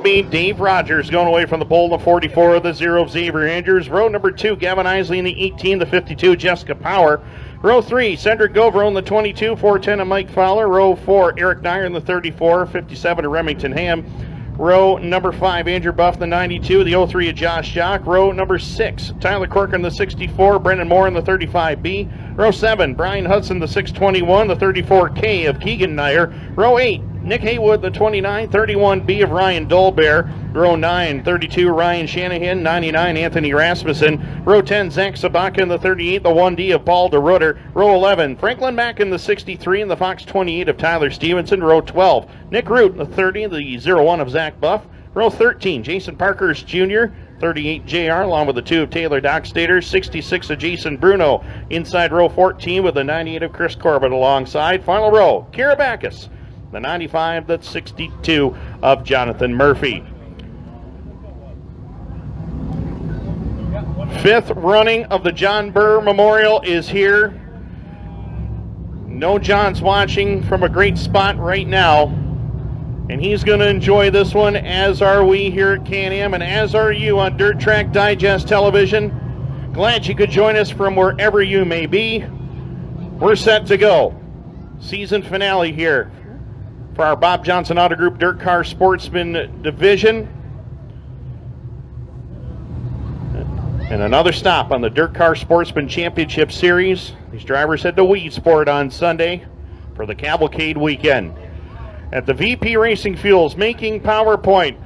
be Dave Rogers going away from the pole, the 44 of the 0 of Xavier Andrews. Row number 2, Gavin Isley in the 18, the 52, Jessica Power. Row 3, Cedric Govro in the 22, 410 of Mike Fowler. Row 4, Eric Dyer in the 34, 57 of Remington Ham. Row number 5, Andrew Buff, the 92, the 03 of Josh Jock. Row number 6, Tyler Corcoran in the 64, Brendan Moore in the 35B. Row 7, Brian Hudson, the 621, the 34K of Keegan Nair. Row 8, Nick Haywood, the 29, 31B of Ryan Dolbear. Row 9, 32, Ryan Shanahan, 99, Anthony Rasmussen. Row 10, Zach Sabaka in the 38, the 1D of Paul DeRutter. Row 11, Franklin Mack in the 63 and the Fox 28 of Tyler Stevenson. Row 12, Nick Root in the 30, the 01 of Zach Buff. Row 13, Jason Parkhurst Jr., 38 JR, along with the 2 of Taylor Dockstader, 66 of Jason Bruno. Inside row 14 with the 98 of Chris Corbett alongside. Final row, Kira Backus, the 95, that's 62 of Jonathan Murphy. 5th running of the John Burr Memorial is here. No John's watching from a great spot right now, and he's going to enjoy this one, as are we here at Can-Am, and as are you on Dirt Track Digest Television. Glad you could join us from wherever you may be. We're set to go. Season finale here for our Bob Johnson Auto Group Dirtcar Sportsman division. And another stop on the Dirtcar Sportsman Championship Series. These drivers head to Weedsport on Sunday for the Cavalcade weekend. At the VP Racing Fuels making PowerPoint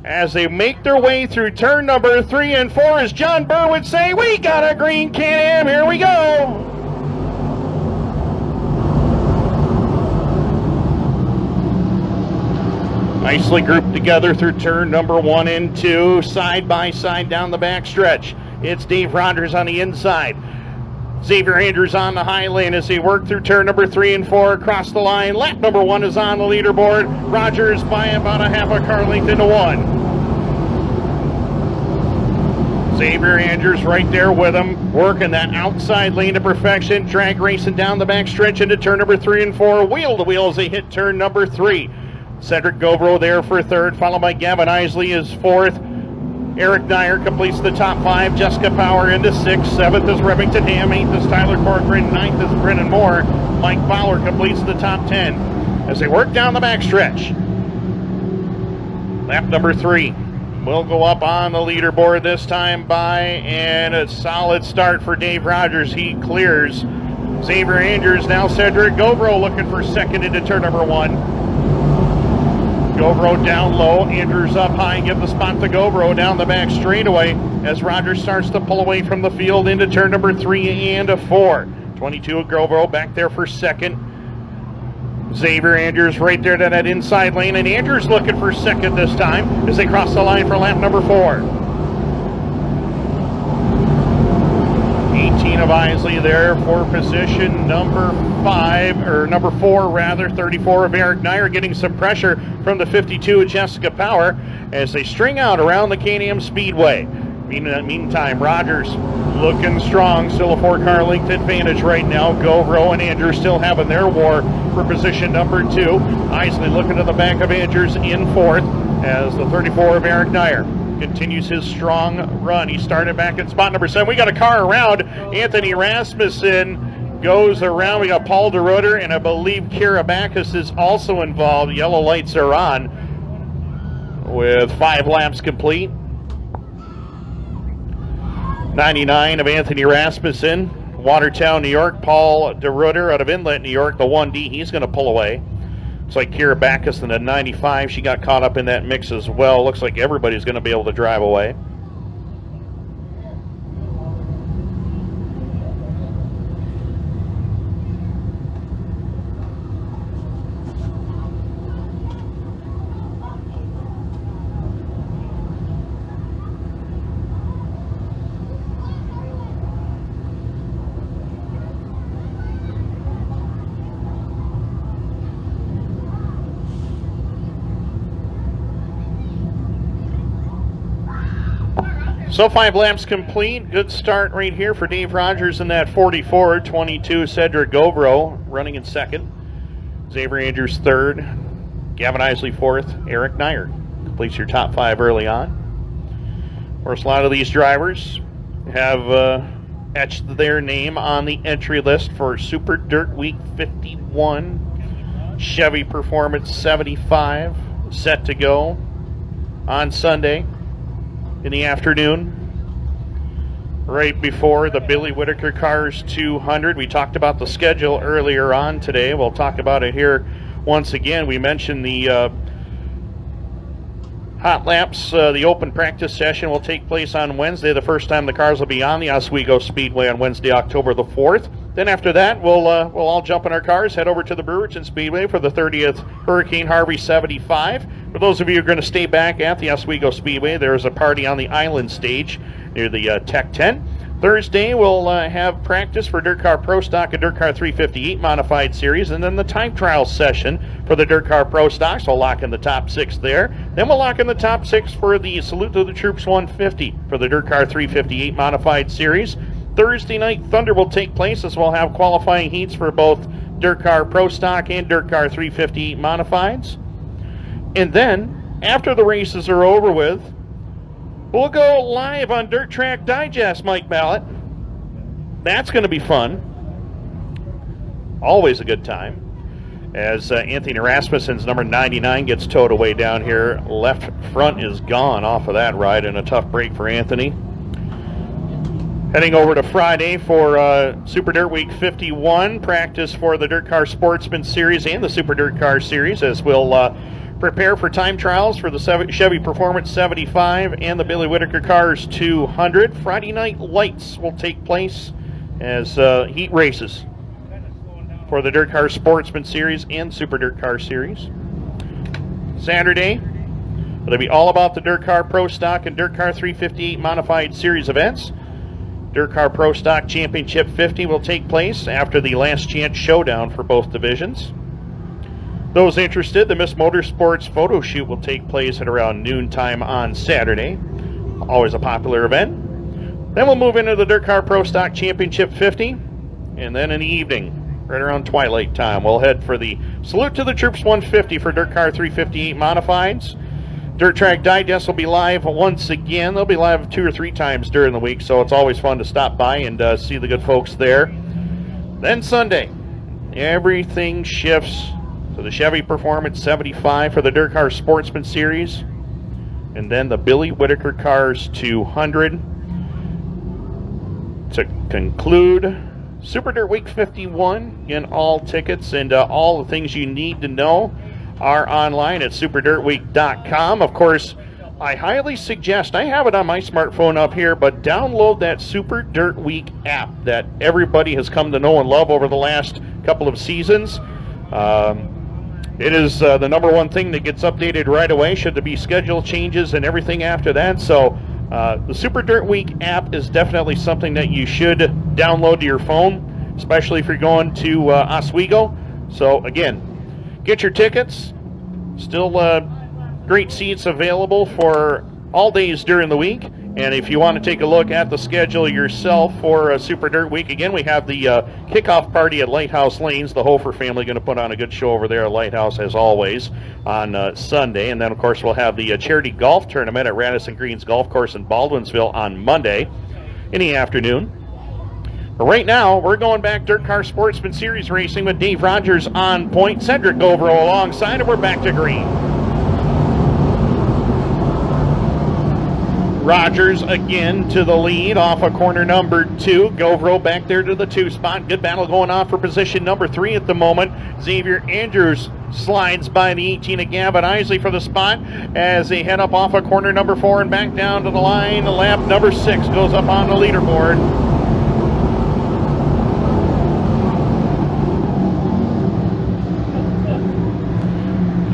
as they make their way through turn number 3 and 4, as John Burr would say, we got a green Can-Am, here we go. Nicely grouped together through turn number 1 and 2, side by side down the back stretch. It's Dave Rogers on the inside. Xavier Andrews on the high lane as they work through turn number 3 and 4 across the line. Lap number 1 is on the leaderboard. Rogers by about a half a car length into 1. Xavier Andrews right there with him, working that outside lane to perfection. Drag racing down the back stretch into turn number 3 and 4. Wheel to wheel as they hit turn number 3. Cedric Govro there for 3rd, followed by Gavin Isley is 4th. Eric Dyer completes the top 5. Jessica Power into 6th. 7th is Remington Ham. 8th is Tyler Corcoran. 9th is Brennan Moore. Mike Fowler completes the top 10 as they work down the backstretch. Lap number 3 will go up on the leaderboard this time by, and a solid start for Dave Rogers. He clears Xavier Andrews. Now Cedric Govro looking for 2nd into turn number 1. Govro down low, Andrews up high, give the spot to Govro down the back straightaway as Rogers starts to pull away from the field into turn number 3 and 4. 22 of Govro back there for 2nd. Xavier Andrews right there to that inside lane, and Andrews looking for 2nd this time as they cross the line for lap number 4. 18 of Isley there for position number 4 rather, 34 of Eric Dyer, getting some pressure from the 52 of Jessica Power as they string out around the Can-Am Speedway. Meantime, Rogers looking strong, still a 4-car length advantage right now. Govro and Andrews still having their war for position number 2. Isley looking to the back of Andrews in 4th as the 34 of Eric Dyer continues his strong run. He started back at spot number 7. We got a car around. Anthony Rasmussen goes around. We got Paul DeRutter, and I believe Kira Backus is also involved. Yellow lights are on with 5 laps complete. 99 of Anthony Rasmussen, Watertown, New York. Paul DeRutter out of Inlet, New York, the 1D. He's going to pull away. Looks like Kira Backus in the 95. She got caught up in that mix as well. Looks like everybody's going to be able to drive away. So 5 laps complete. Good start right here for Dave Rogers in that 44. 22 Cedric Govro running in 2nd. Xavier Andrews 3rd. Gavin Isley 4th. Eric Dyer Place your top 5 early on. Of course, a lot of these drivers have etched their name on the entry list for Super Dirt Week 51. Chevy Performance 75 set to go on Sunday in the afternoon, right before the Billy Whitaker Cars 200. We talked about the schedule earlier on today. We'll talk about it here once again. We mentioned the hot laps. The open practice session will take place on Wednesday. The first time the cars will be on the Oswego Speedway on Wednesday, October the 4th. Then after that, we'll all jump in our cars, head over to the Brewerton Speedway for the 30th Hurricane Harvey 75. For those of you who are going to stay back at the Oswego Speedway, there's a party on the island stage near the Tech 10. Thursday, we'll have practice for Dirtcar Pro Stock and Dirtcar 358 Modified Series, and then the time trial session for the Dirtcar Pro Stocks. We'll lock in the top 6 there. Then we'll lock in the top 6 for the Salute to the Troops 150 for the Dirtcar 358 Modified Series. Thursday night Thunder will take place as we'll have qualifying heats for both Dirtcar Pro Stock and Dirtcar 358 Modifieds. And then, after the races are over with, we'll go live on Dirt Track Digest, Mike Ballett. That's going to be fun. Always a good time. As Anthony Rasmussen's number 99 gets towed away down here. Left front is gone off of that ride, and a tough break for Anthony. Heading over to Friday for Super Dirt Week 51. Practice for the Dirtcar Sportsman Series and the Super Dirtcar Series, as we'll prepare for time trials for the Chevy Performance 75 and the Billy Whitaker Cars 200. Friday night lights will take place as heat races for the Dirtcar Sportsman Series and Super Dirtcar Series. Saturday, it'll be all about the Dirtcar Pro Stock and Dirtcar 358 Modified Series events. Dirtcar Pro Stock Championship 50 will take place after the last chance showdown for both divisions. Those interested, the Miss Motorsports photo shoot will take place at around noontime on Saturday. Always a popular event. Then we'll move into the Dirtcar Pro Stock Championship 50. And then in the evening, right around twilight time, we'll head for the Salute to the Troops 150 for Dirtcar 358 Modifieds. Dirt Track Digest will be live once again. They'll be live 2 or 3 times during the week, so it's always fun to stop by and see the good folks there. Then Sunday, everything shifts to the Chevy Performance 75 for the Dirtcar Sportsman Series, and then the Billy Whitaker Cars 200 to conclude Super Dirt Week 51. Again, all tickets and all the things you need to know are online at superdirtweek.com. Of course, I highly suggest, I have it on my smartphone up here, but download that Super Dirt Week app that everybody has come to know and love over the last couple of seasons. It is the number one thing that gets updated right away should there be schedule changes and everything after that. So the Super Dirt Week app is definitely something that you should download to your phone, especially if you're going to Oswego. So again, get your tickets. Still great seats available for all days during the week. And if you want to take a look at the schedule yourself for Super Dirt Week, again, we have the kickoff party at Lighthouse Lanes. The Hofer family going to put on a good show over there at Lighthouse, as always, on Sunday. And then, of course, we'll have the charity golf tournament at Radisson Greens Golf Course in Baldwinsville on Monday in the afternoon. But right now, we're going back Dirtcar Sportsman Series racing with Dave Rogers on point. Cedric Govro alongside, and we're back to green. Rogers again to the lead off of corner number 2. Govro back there to the 2 spot. Good battle going on for position number 3 at the moment. Xavier Andrews slides by the 18 of Gavin Isley for the spot as they head up off of corner number 4 and back down to the line. Lap number 6 goes up on the leaderboard.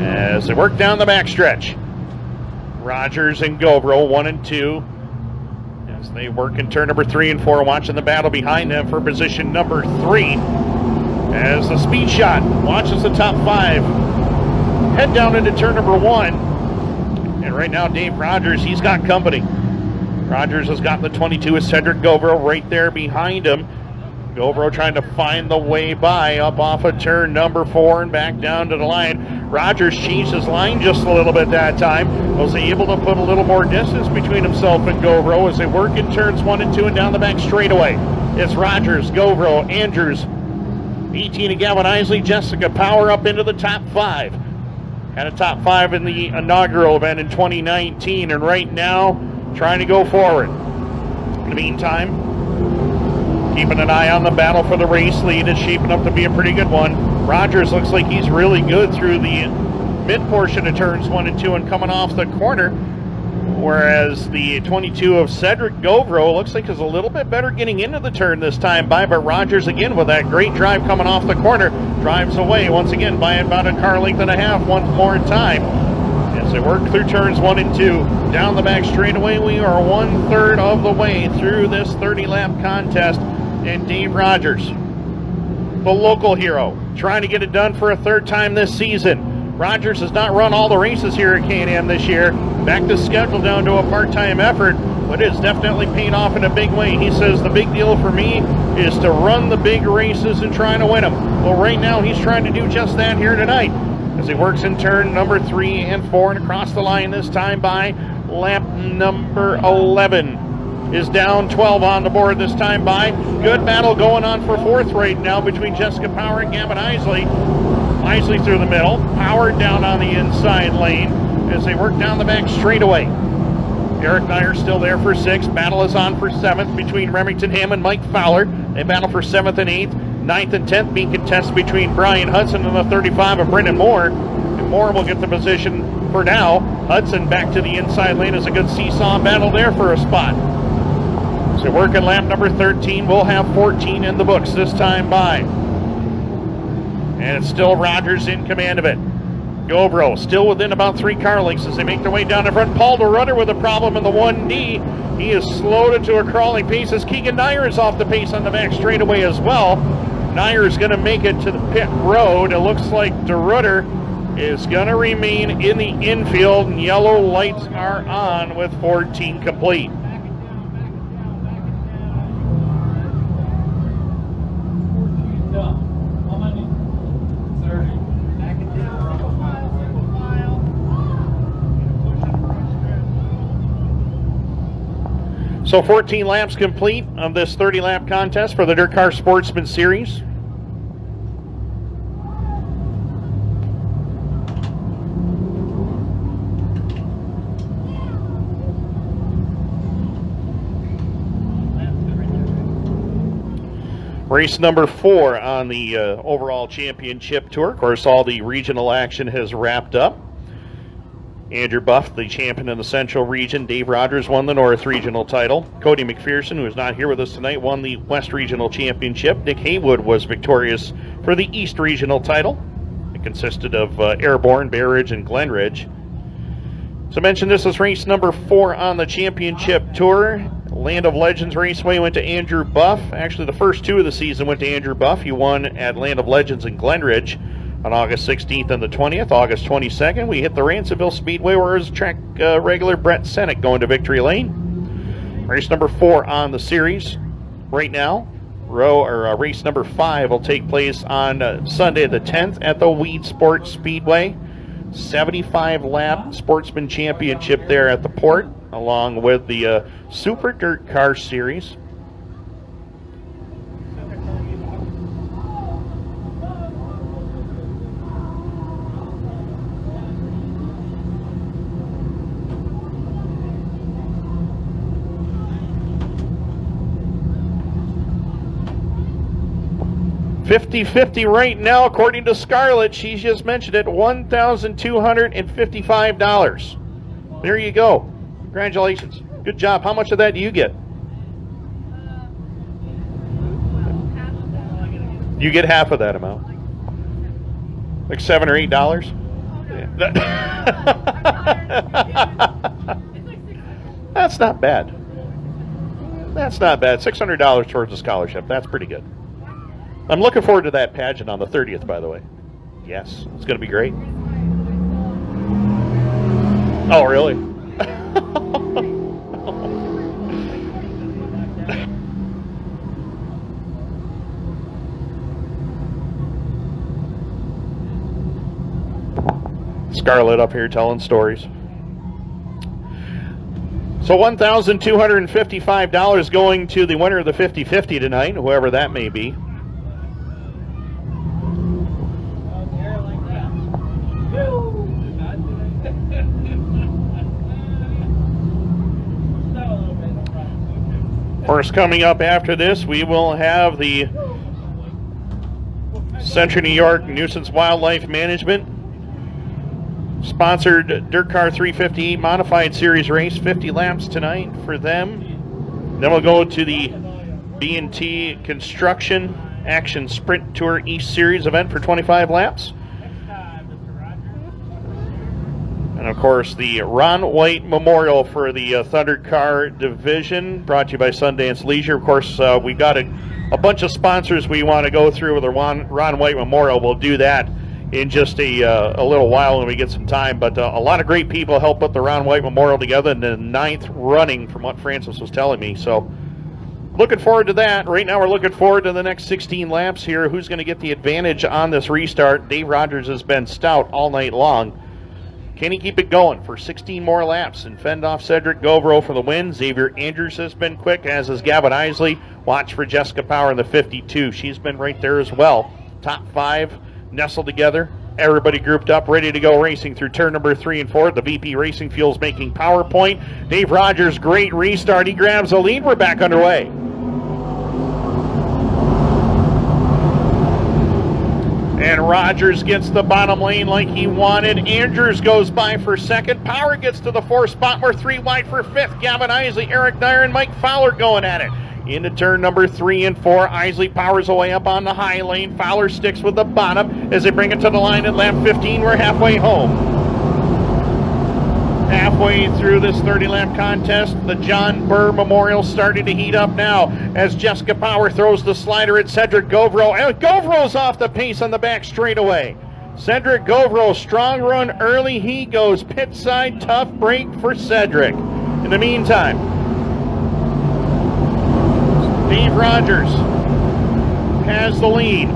As they work down the backstretch. Rogers and Govro, 1 and 2. As they work in turn number 3 and 4, watching the battle behind them for position number 3. As the speed shot watches the top 5. Head down into turn number 1. And right now, Dave Rogers, he's got company. Rogers has got the 22 of Cedric Govro right there behind him. Govro trying to find the way by up off of turn number 4 and back down to the line. Rogers changed his line just a little bit that time. Was able to put a little more distance between himself and Govro as they work in turns 1 and 2 and down the back straightaway. It's Rogers, Govro, Andrews, 18 of Gavin Isley, Jessica Power up into the top 5. Had a top 5 in the inaugural event in 2019, and right now trying to go forward. In the meantime, keeping an eye on the battle for the race lead. Is shaping up to be a pretty good one. Rogers looks like he's really good through the mid portion of turns 1 and 2 and coming off the corner, whereas the 22 of Cedric Govro looks like is a little bit better getting into the turn this time by, but Rogers again with that great drive coming off the corner drives away once again by about a car length and a half one more time as they work through turns 1 and 2 down the back straightaway. We are 1/3 of the way through this 30-lap contest, and Dave Rogers, the local hero, trying to get it done for a 3rd time this season. Rogers has not run all the races here at K&M this year. Back to schedule down to a part-time effort, but it's definitely paid off in a big way. He says the big deal for me is to run the big races and trying to win them. Well, right now he's trying to do just that here tonight as he works in turn number 3 and 4 and across the line this time by lap number 11. Is down 12 on the board this time by. Good battle going on for 4th right now between Jessica Power and Gavin Isley. Isley through the middle, Power down on the inside lane as they work down the back straightaway. Eric Nyer still there for 6th. Battle is on for 7th between Remington Ham and Mike Fowler. They battle for 7th and 8th. 9th and 10th being contested between Brian Hudson and the 35 of Brendan Moore. And Moore will get the position for now. Hudson back to the inside lane as a good seesaw battle there for a spot. So working lap number 13, we'll have 14 in the books this time by. And it's still Rogers in command of it. Govro still within about 3 car lengths as they make their way down in front. Paul DeRudder with a problem in the 1D. He is slowed into a crawling pace as Keegan Nyer is off the pace on the back straightaway as well. Nyer is going to make it to the pit road. It looks like DeRudder is going to remain in the infield, and yellow lights are on with 14 complete. So 14 laps complete of this 30-lap contest for the Dirtcar Sportsman Series. Race number 4 on the overall championship tour. Of course, all the regional action has wrapped up. Andrew Buff, the champion in the Central Region. Dave Rogers won the North Regional title. Cody McPherson, who is not here with us tonight, won the West Regional Championship. Nick Haywood was victorious for the East Regional title. It consisted of Airborne, Bear Ridge, and Glen Ridge. So I mentioned this is race number 4 on the championship tour. Land of Legends Raceway went to Andrew Buff. Actually, the first 2 of the season went to Andrew Buff. He won at Land of Legends in Glen Ridge on August 16th and the 20th. August 22nd, we hit the Ransomville Speedway, where his track regular Brett Sennick going to Victory Lane. Race number 4 on the series right now. Race number 5 will take place on Sunday the 10th at the Weed Sports Speedway. 75-lap Sportsman Championship there at the port, along with the Super Dirt Car Series. $50-50 right now, according to Scarlett. She just mentioned it, $1,255. There you go. Congratulations. Good job. How much of that do you get? You get half of that amount. Like $7 or $8? That's not bad. That's not bad. $600 towards the scholarship. That's pretty good. I'm looking forward to that pageant on the 30th, by the way. Yes, it's going to be great. Oh, really? Scarlett up here telling stories. So $1,255 going to the winner of the 50-50 tonight, whoever that may be. Of course, coming up after this, we will have the Central New York Nuisance Wildlife Management sponsored Dirtcar 358 Modified Series race, 50 laps tonight for them. Then we'll go to the B&T Construction Action Sprint Tour East Series event for 25 laps. And of course, the Ron White Memorial for the Thundercar division, brought to you by Sundance Leisure. Of course, we've got a bunch of sponsors we want to go through with the Ron White Memorial. We'll do that in just a little while when we get some time. But a lot of great people helped put the Ron White Memorial together in the 9th running, from what Francis was telling me. So looking forward to that. Right now we're looking forward to the next 16 laps here. Who's going to get the advantage on this restart? Dave Rogers has been stout all night long. Can he keep it going for 16 more laps and fend off Cedric Govro for the win? Xavier Andrews has been quick, as is Gavin Isley. Watch for Jessica Power in the 52. She's been right there as well. Top 5 nestled together. Everybody grouped up, ready to go racing through turn number 3 and 4. The VP Racing Fuel's making power point. Dave Rogers, great restart. He grabs the lead. We're back underway. And Rogers gets the bottom lane like he wanted. Andrews goes by for second. Power gets to the 4th spot. We're 3 wide for 5th. Gavin Isley, Eric Dyer, and Mike Fowler going at it. Into turn number 3 and 4. Isley powers away up on the high lane. Fowler sticks with the bottom as they bring it to the line at lap 15. We're halfway home. Halfway through this 30-lap contest, the John Burr Memorial starting to heat up now as Jessica Power throws the slider at Cedric Govro. And Govro's off the pace on the back straightaway. Cedric Govro, strong run early. He goes pit side, tough break for Cedric. In the meantime, Dave Rogers has the lead.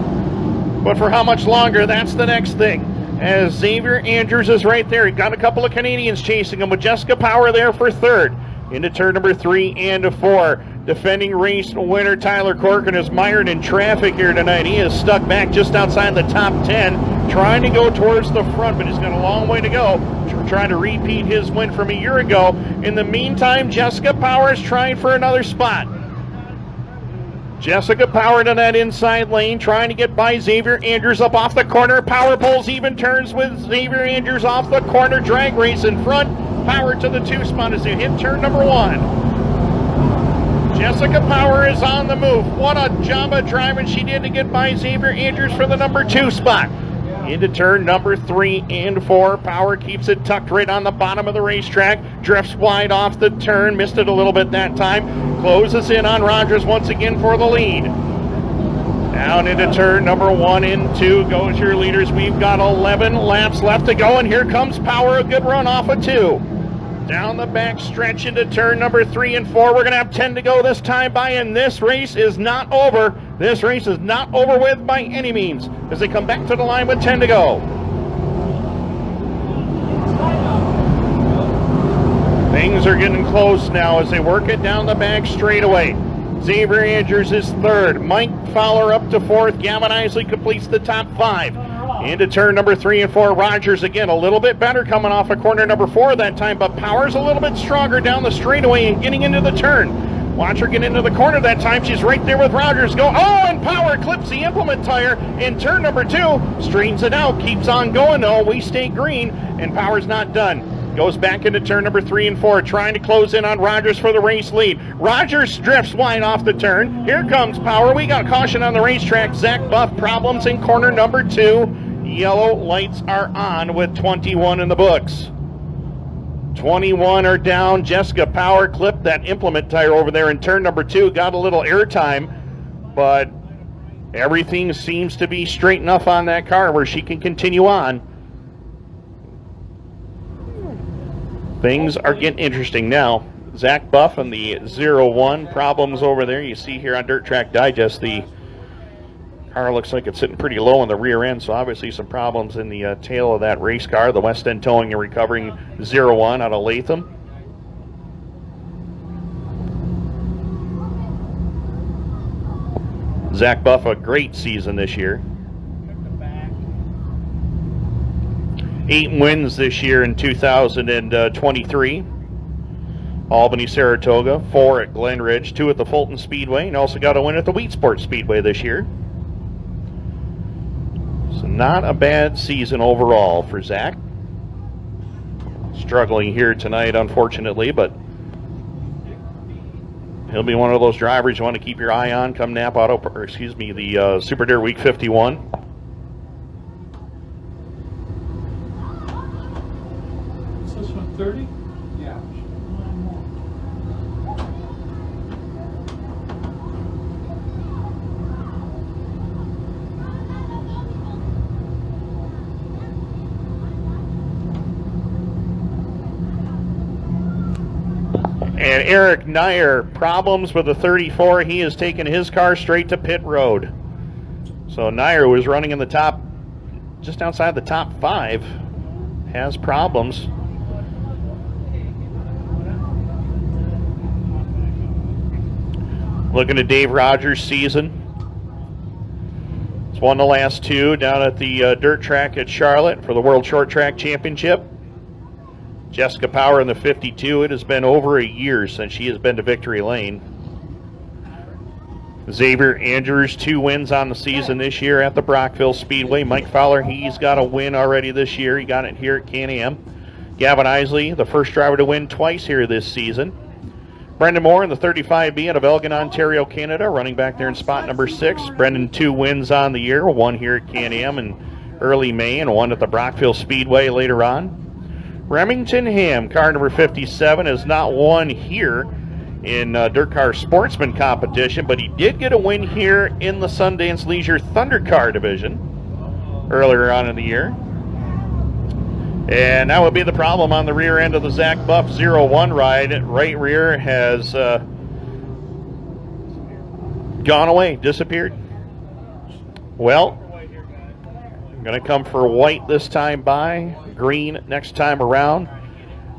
But for how much longer, that's the next thing. As Xavier Andrews is right there. He got a couple of Canadians chasing him with Jessica Power there for 3rd. Into turn number 3 and 4. Defending race winner Tyler Corcoran is mired in traffic here tonight. He is stuck back just outside the top 10, trying to go towards the front, but he's got a long way to go. Trying to repeat his win from a year ago. In the meantime, Jessica Power is trying for another spot. Jessica Power to that inside lane, trying to get by Xavier Andrews up off the corner. Power pulls even turns with Xavier Andrews off the corner. Drag race in front. Power to the 2 spot as they hit turn number 1. Jessica Power is on the move. What a job of driving she did to get by Xavier Andrews for the number 2 spot. Into turn number 3 and 4. Power keeps it tucked right on the bottom of the racetrack. Drifts wide off the turn. Missed it a little bit that time. Closes in on Rogers once again for the lead. Down into turn number 1 and 2 goes your leaders. We've got 11 laps left to go, and here comes Power. A good run off of 2. Down the back stretch into turn number 3 and 4. We're going to have 10 to go this time by, and this race is not over. This race is not over with by any means as they come back to the line with 10 to go. Things are getting close now as they work it down the back straightaway. Xavier Andrews is 3rd. Mike Fowler up to 4th. Gavin Isley completes the top 5. Into turn number 3 and 4. Rogers again a little bit better coming off of corner number 4 that time, but Power's a little bit stronger down the straightaway and getting into the turn. Watch her get into the corner that time. She's right there with Rogers. And Power clips the implement tire in turn number 2. Straightens it out. Keeps on going though. We stay green and Power's not done. Goes back into turn number 3 and 4, trying to close in on Rogers for the race lead. Rogers drifts wide off the turn. Here comes Power. We got caution on the racetrack. Zach Buff problems in corner number 2. Yellow lights are on with 21 in the books. 21 are down. Jessica Power clipped that implement tire over there in turn number 2. Got a little air time, but everything seems to be straight enough on that car where she can continue on. Things are getting interesting now. Zach Buff and the 0-1 problems over there. You see here on Dirt Track Digest the Car looks like it's sitting pretty low in the rear end, so obviously some problems in the tail of that race car. The West End Towing and Recovering 01 out of Latham. Zach Buff, a great season this year. 8 wins this year in 2023. Albany, Saratoga, 4 at Glen Ridge, 2 at the Fulton Speedway, and also got a win at the Wheat Sport Speedway this year. So not a bad season overall for Zach. Struggling here tonight, unfortunately, but he'll be one of those drivers you want to keep your eye on come the Super Dirt Week 51. Is this one 30? Yeah. And Eric Nyer, problems with the 34. He has taken his car straight to pit road. So Nyer was running in the top, just outside the top 5, has problems. Looking at Dave Rogers' season. He's won the last 2 down at the dirt track at Charlotte for the World Short Track Championship. Jessica Power in the 52. It has been over a year since she has been to Victory Lane. Xavier Andrews, 2 wins on the season this year at the Brockville Speedway. Mike Fowler, he's got a win already this year. He got it here at Can-Am. Gavin Isley, the first driver to win twice here this season. Brendan Moore in the 35B out of Elgin, Ontario, Canada, running back there in spot number 6. Brendan, 2 wins on the year, 1 here at Can-Am in early May and 1 at the Brockville Speedway later on. Remington Ham, car number 57, has not won here in Dirtcar Sportsman competition, but he did get a win here in the Sundance Leisure Thundercar division earlier on in the year. And that would be the problem on the rear end of the Zach Buff 01 ride. Right rear has gone away, disappeared. Well, I'm going to come for white this time by, green next time around.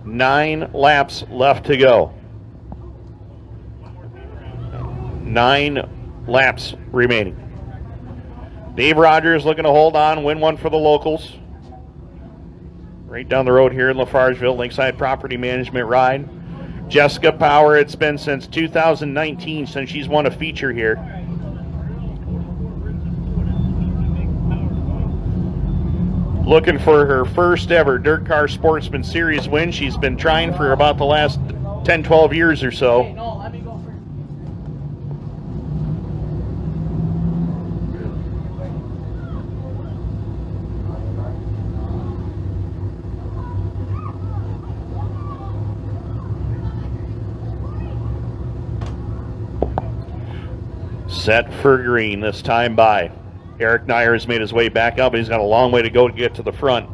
9 laps left to go. 9 laps remaining. Dave Rogers looking to hold on, win one for the locals. Right down the road here in Lafargeville, Lakeside Property Management ride. Jessica Power, it's been since 2019 since she's won a feature here. Looking for her first ever Dirtcar Sportsman Series win. She's been trying for about the last 10, 12 years or so. Set for green this time by. Eric Nyer has made his way back up, but he's got a long way to go to get to the front.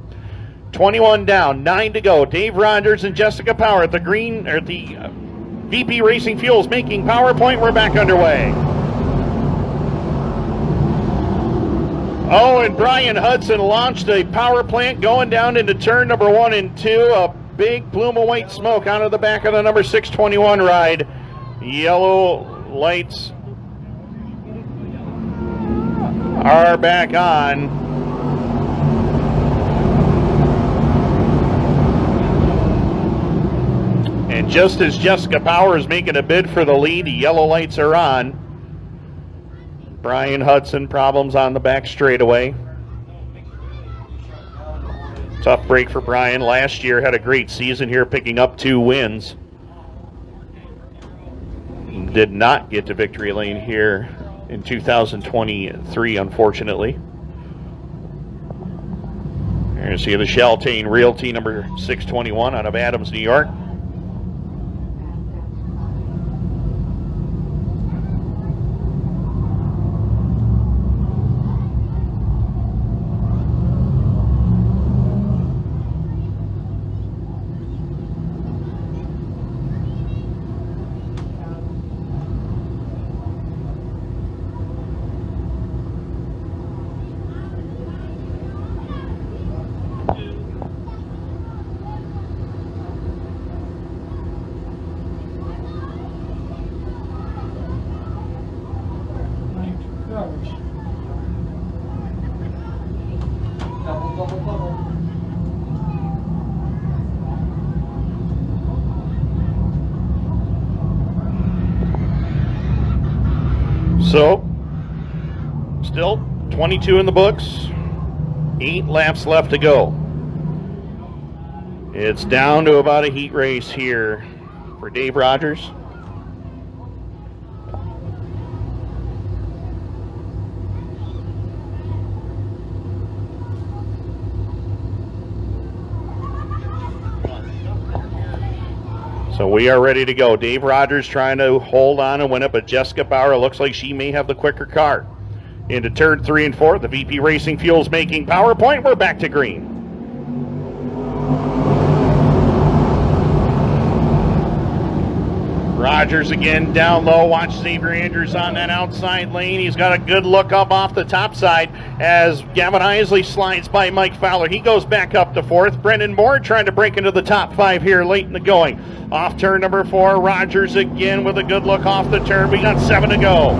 21 down, 9 to go. Dave Rogers and Jessica Power at the green, or the VP Racing Fuels making PowerPoint. We're back underway. Oh, and Brian Hudson launched a power plant going down into turn number 1 and 2. A big plume of white smoke out of the back of the number 621 ride. Yellow lights are back on. And just as Jessica Power is making a bid for the lead, the yellow lights are on. Brian Hudson, problems on the back straightaway. Tough break for Brian. Last year had a great season here, picking up 2 wins. Did not get to victory lane here in 2023, unfortunately. You're going to see the Sheltane Realty number 621 out of Adams, New York. So, still 22 in the books, 8 laps left to go. It's down to about a heat race here for Dave Rogers. So we are ready to go. Dave Rogers trying to hold on and win it, but Jessica Bauer looks like she may have the quicker car. Into turn 3 and 4, the VP Racing Fuels making power point. We're back to green. Rogers again down low. Watch Xavier Andrews on that outside lane. He's got a good look up off the top side as Gavin Isley slides by Mike Fowler. He goes back up to 4th. Brendan Moore trying to break into the top 5 here late in the going. Off turn number 4, Rogers again with a good look off the turn. We got 7 to go.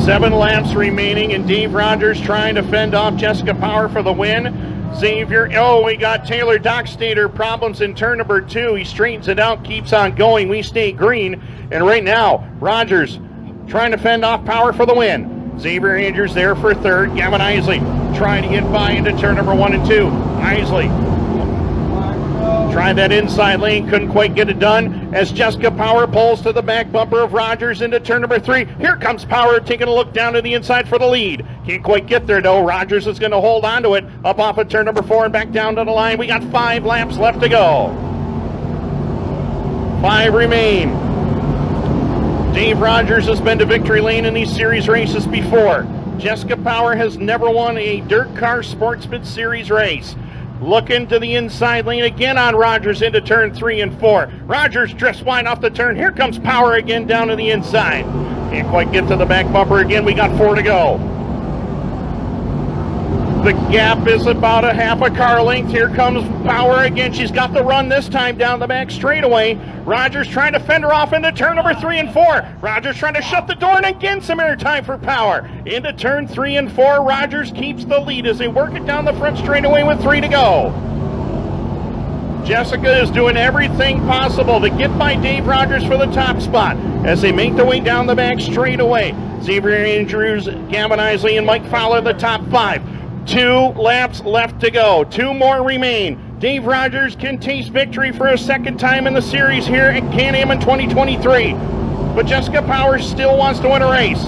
7 laps remaining, and Dave Rogers trying to fend off Jessica Power for the win. Xavier, we got Taylor Dockstader problems in turn number 2. He straightens it out, keeps on going. We stay green, and right now, Rogers trying to fend off Power for the win. Xavier Andrews there for 3rd. Gavin Isley trying to get by into turn number 1 and 2. Isley tried that inside lane, couldn't quite get it done as Jessica Power pulls to the back bumper of Rogers into turn number 3. Here comes Power taking a look down to the inside for the lead. Can't quite get there though. Rogers is going to hold on to it up off of turn number 4 and back down to the line. We got 5 laps left to go. 5 remain. Dave Rogers has been to victory lane in these series races before. Jessica Power has never won a Dirtcar Sportsman Series race. Looking to the inside lane again on Rogers into turn 3 and 4. Rogers drifts wide off the turn. Here comes Power again down to the inside. Can't quite get to the back bumper again. We got 4 to go. The gap is about a half a car length. Here comes Power again. She's got the run this time down the back straightaway. Rogers trying to fend her off into turn number 3 and 4. Rogers trying to shut the door, and again some air time for Power. Into turn 3 and 4. Rogers keeps the lead as they work it down the front straightaway with 3 to go. Jessica is doing everything possible to get by Dave Rogers for the top spot as they make their way down the back straightaway. Xavier Andrews, Gavin Isley, and Mike Fowler the top 5. 2 laps left to go. 2 more remain. Dave Rogers can taste victory for a second time in the series here at Can-Am in 2023. But Jessica Power still wants to win a race.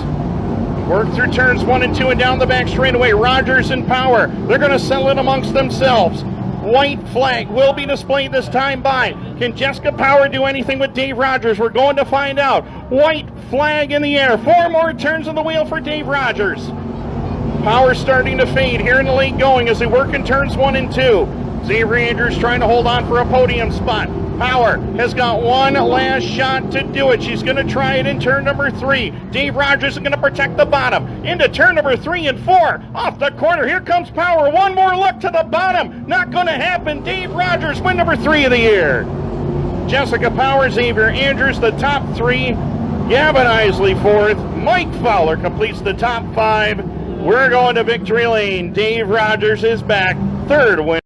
Work through turns 1 and 2 and down the back straightaway. Rogers and Power, they're going to settle it amongst themselves. White flag will be displayed this time by. Can Jessica Power do anything with Dave Rogers? We're going to find out. White flag in the air. 4 more turns on the wheel for Dave Rogers. Power starting to fade here in the late going as they work in turns 1 and 2. Xavier Andrews trying to hold on for a podium spot. Power has got one last shot to do it. She's going to try it in turn number 3. Dave Rogers is going to protect the bottom. Into turn number 3 and 4. Off the corner. Here comes Power. One more look to the bottom. Not going to happen. Dave Rogers, win number 3 of the year. Jessica Power, Xavier Andrews, the top 3. Gavin Isley 4th. Mike Fowler completes the top 5. We're going to victory lane. Dave Rogers is back. 3rd win.